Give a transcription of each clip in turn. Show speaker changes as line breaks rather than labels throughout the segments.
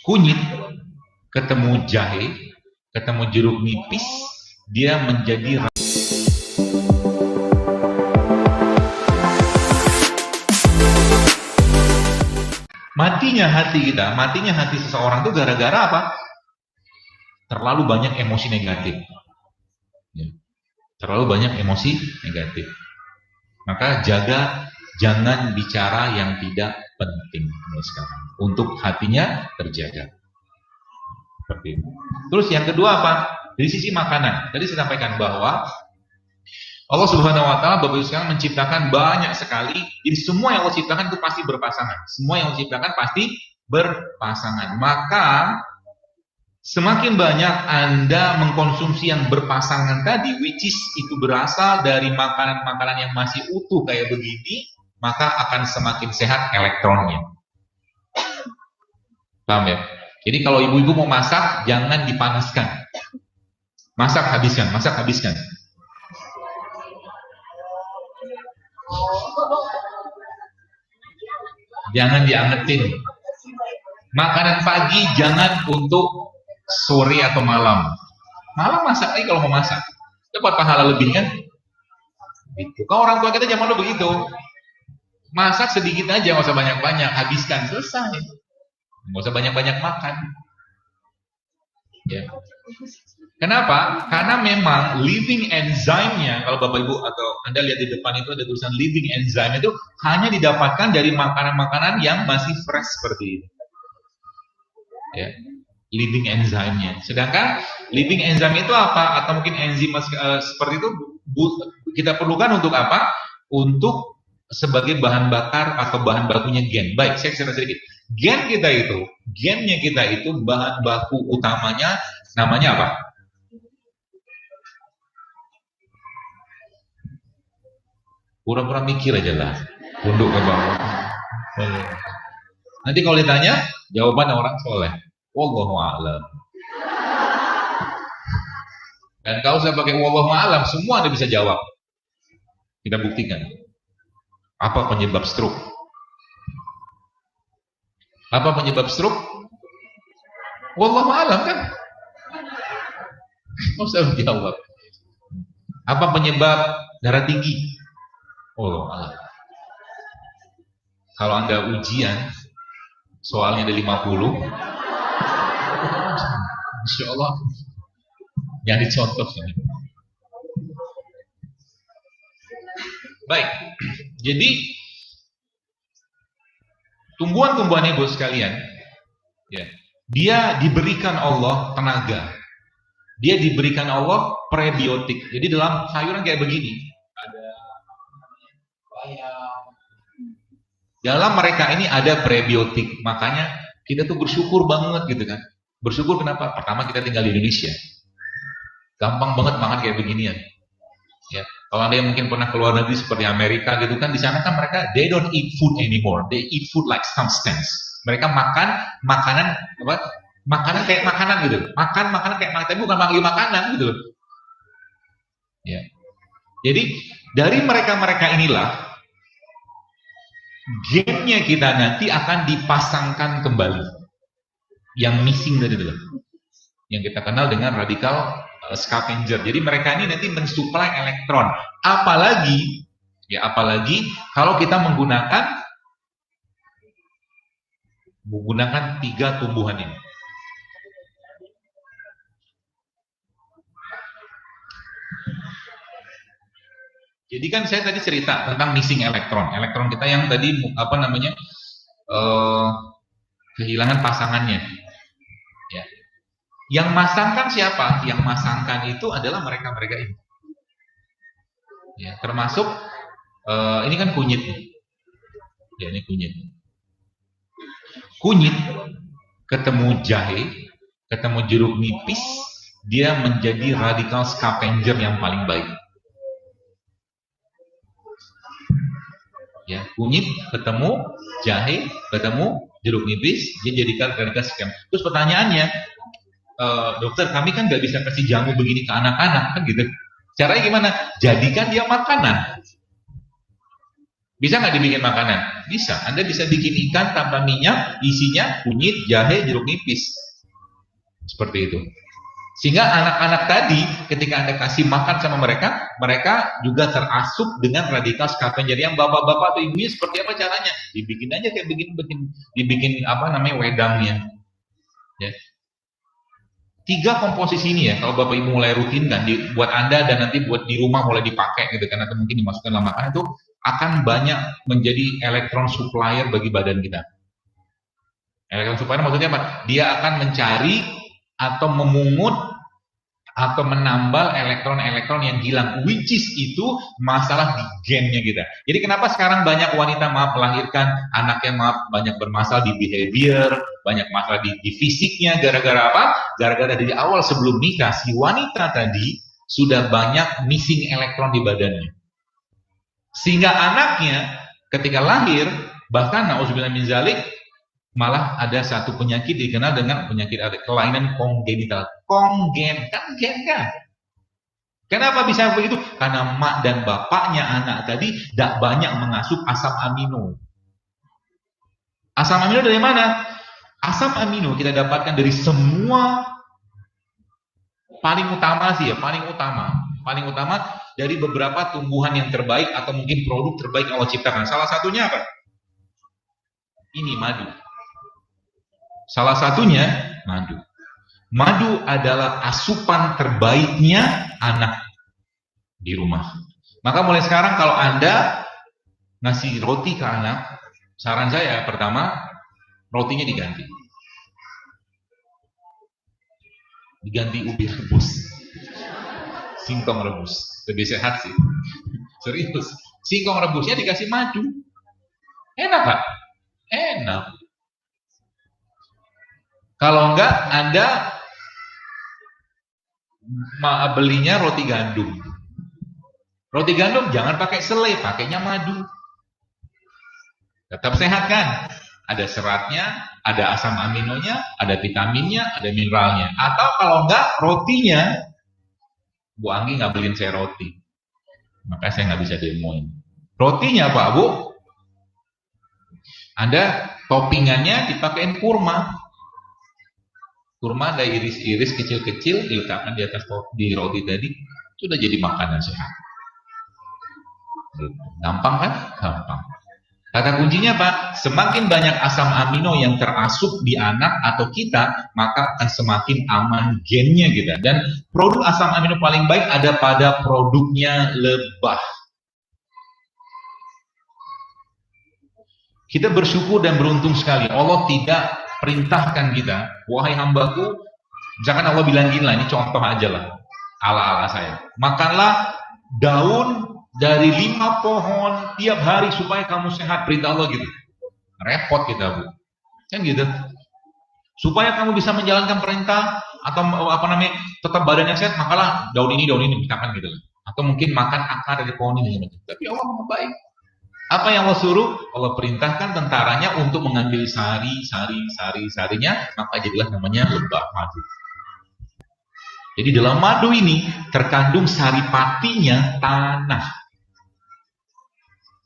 Kunyit ketemu jahe, ketemu jeruk nipis, dia menjadi matinya hati seseorang itu gara-gara apa? Terlalu banyak emosi negatif. Ya. Terlalu banyak emosi negatif. Maka jangan bicara yang tidak penting sekarang. Untuk hatinya terjaga. Seperti itu. Terus yang kedua apa? Dari sisi makanan. Tadi saya sampaikan bahwa Allah Subhanahu wa taala Bapak Ibu sekalian menciptakan banyak sekali. Jadi semua yang Allah ciptakan itu pasti berpasangan. Semua yang Allah ciptakan pasti berpasangan. Maka semakin banyak Anda mengkonsumsi yang berpasangan tadi, which is itu berasal dari makanan-makanan yang masih utuh kayak begini, maka akan semakin sehat elektronnya. Paham ya? Jadi kalau ibu-ibu mau masak, jangan dipanaskan. Masak habiskan. Jangan diangetin. Makanan pagi jangan untuk sore atau malam. Malam masak lagi kalau mau masak. Dapat pahala lebih kan? Gitu. Kalau orang tua kita zaman dulu begitu. Masak sedikit aja, nggak usah banyak-banyak, habiskan, selesai. Nggak usah banyak-banyak makan. Ya. Kenapa? Karena memang living enzyme-nya, kalau Bapak Ibu atau Anda lihat di depan itu ada tulisan living enzyme, itu hanya didapatkan dari makanan-makanan yang masih fresh seperti ini. Ya. Living enzyme-nya. Sedangkan living enzyme itu apa? Atau mungkin enzim seperti itu kita perlukan untuk apa? Untuk sebagai bahan bakar atau bahan bakunya gen. Baik, saya cerita sedikit. Gennya kita itu bahan baku utamanya namanya apa? Pura-pura mikir aja lah. Tunduk ke bawah. Nanti kalau ditanya, jawaban orang soleh. Wallahu a'lam. Dan kalau saya pakai wallahu a'lam, semua Anda bisa jawab. Kita buktikan. Apa penyebab stroke? Apa penyebab stroke? Wallahu a'lam kan? Nggak usah jawab. Apa penyebab darah tinggi? Wallahu a'lam. Kalau Anda ujian, soalnya ada 50, Insya Allah yang dicontoh ini. Baik, jadi tumbuhan-tumbuhan ibu sekalian, ya, dia diberikan Allah tenaga, dia diberikan Allah prebiotik. Jadi dalam sayuran kayak begini, ada bayam. Dalam mereka ini ada prebiotik, makanya kita tuh bersyukur banget gitu kan. Bersyukur kenapa? Pertama kita tinggal di Indonesia, gampang banget makan kayak beginian. Ya, kalau Anda yang mungkin pernah keluar negeri seperti Amerika gitu kan, di sana kan mereka they don't eat food anymore, they eat food like substance. Mereka makan makanan apa? Makanan kayak makanan gitu, makan makanan kayak makanan, tapi bukan manggil makanan gitu. Ya, jadi dari mereka inilah gennya kita nanti akan dipasangkan kembali. Yang missing tadi dulu, yang kita kenal dengan radikal scavenger. Jadi mereka ini nanti mensuplai elektron. Apalagi kalau kita menggunakan 3 tumbuhan ini. Jadi kan saya tadi cerita tentang missing elektron. Elektron kita yang tadi kehilangan pasangannya. Ya. Yang masangkan siapa? Yang masangkan itu adalah mereka-mereka ini. Ya, termasuk ini kan kunyit. Ya, ini kunyit. Kunyit ketemu jahe, ketemu jeruk nipis, dia menjadi radikal scavenger yang paling baik. Ya, kunyit ketemu jahe, ketemu jeruk nipis, dia jadikan radikal scavenger. Terus pertanyaannya, dokter, kami kan nggak bisa kasih jamu begini ke anak-anak kan gitu. Caranya gimana? Jadikan dia makanan. Bisa nggak dibikin makanan? Bisa. Anda bisa bikin ikan tanpa minyak, isinya kunyit, jahe, jeruk nipis. Seperti itu. Sehingga anak-anak tadi, ketika Anda kasih makan sama mereka, mereka juga terasup dengan radikal scavenger. Yang bapak-bapak atau ibunya seperti apa caranya? Dibikin aja kayak dibikin apa namanya wedangnya. Ya. 3 komposisi ini ya, kalau bapak ibu mulai rutinkan buat Anda dan nanti buat di rumah mulai dipakai gitu kan, atau mungkin dimasukkan dalam makanan, itu akan banyak menjadi elektron supplier bagi badan kita. Elektron supplier maksudnya apa? Dia akan mencari atau memungut atau menambal elektron-elektron yang hilang, which is itu masalah di gennya kita. Jadi kenapa sekarang banyak wanita melahirkan anaknya banyak bermasalah di behavior, banyak masalah di fisiknya, gara-gara apa? Gara-gara dari awal sebelum nikah si wanita tadi sudah banyak missing elektron di badannya. Sehingga anaknya ketika lahir, bahkan na'udzubillah min dzalik, malah ada satu penyakit dikenal dengan penyakit kelainan kongenital. Kongen, kan gen kan? Kenapa bisa begitu? Karena mak dan bapaknya anak tadi tidak banyak mengasup asam amino. Asam amino dari mana? Asam amino kita dapatkan dari semua, paling utama sih ya, paling utama dari beberapa tumbuhan yang terbaik atau mungkin produk terbaik yang Allah ciptakan. Salah satunya apa? Ini madu. Salah satunya madu. Madu adalah asupan terbaiknya anak di rumah. Maka mulai sekarang kalau Anda ngasih roti ke anak, saran saya pertama, rotinya diganti. Diganti ubi rebus. Singkong rebus. Lebih sehat sih. Serius. Singkong rebusnya dikasih madu. Enak Pak? Enak. Kalau enggak, Anda belinya roti gandum. Roti gandum jangan pakai selai, pakainya madu. Tetap sehat kan? Ada seratnya, ada asam aminonya, ada vitaminnya, ada mineralnya. Atau kalau enggak, rotinya, Bu Anggi nggak beliin saya roti. Maka saya nggak bisa demoin. Rotinya Pak Bu, Anda toppingannya dipakein kurma. Kurma ada iris-iris kecil-kecil diletakkan di atas di roti tadi, sudah jadi makanan sehat. Gampang kan? Gampang. Kata kuncinya Pak, semakin banyak asam amino yang terasup di anak atau kita, maka akan semakin aman gennya kita. Dan produk asam amino paling baik ada pada produknya lebah. Kita bersyukur dan beruntung sekali. Allah tidak perintahkan kita, wahai hambaku, misalkan Allah bilang gini lah, ini contoh aja lah, ala-ala saya, makanlah daun dari 5 pohon tiap hari supaya kamu sehat, perintah Allah gitu. Repot kita Bu, kan gitu. Supaya kamu bisa menjalankan perintah atau apa namanya, tetap badannya sehat, makalah daun ini misalkan gitu. Atau mungkin makan akar dari pohon ini. Tapi Allah mau baik. Apa yang Allah suruh? Allah perintahkan tentaranya untuk mengambil sari-sarinya, maka jadilah namanya lebah madu. Jadi dalam madu ini terkandung saripatinya tanah.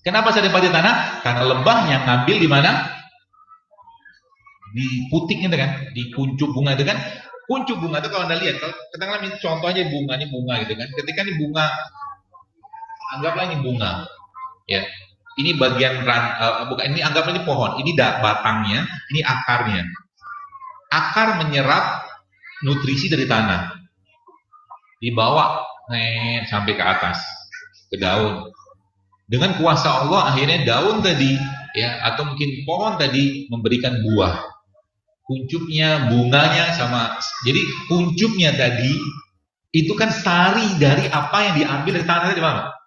Kenapa saripati tanah? Karena lebahnya ngambil di mana? Di putiknya itu kan, di kuncup bunga itu kan. Kuncup bunga itu kalau Anda lihat, kalau katakanlah contoh aja bunga, ini bunga gitu kan. Ketika ini bunga, anggaplah ini bunga, ya. Ini bagian bukan, ini anggap ini pohon, ini batangnya, ini akarnya. Akar menyerap nutrisi dari tanah, dibawa sampai ke atas, ke daun. Dengan kuasa Allah akhirnya daun tadi, ya, atau mungkin pohon tadi memberikan buah. Kuncupnya, bunganya sama. Jadi kuncupnya tadi itu kan sari dari apa yang diambil dari tanah tadi, Pak.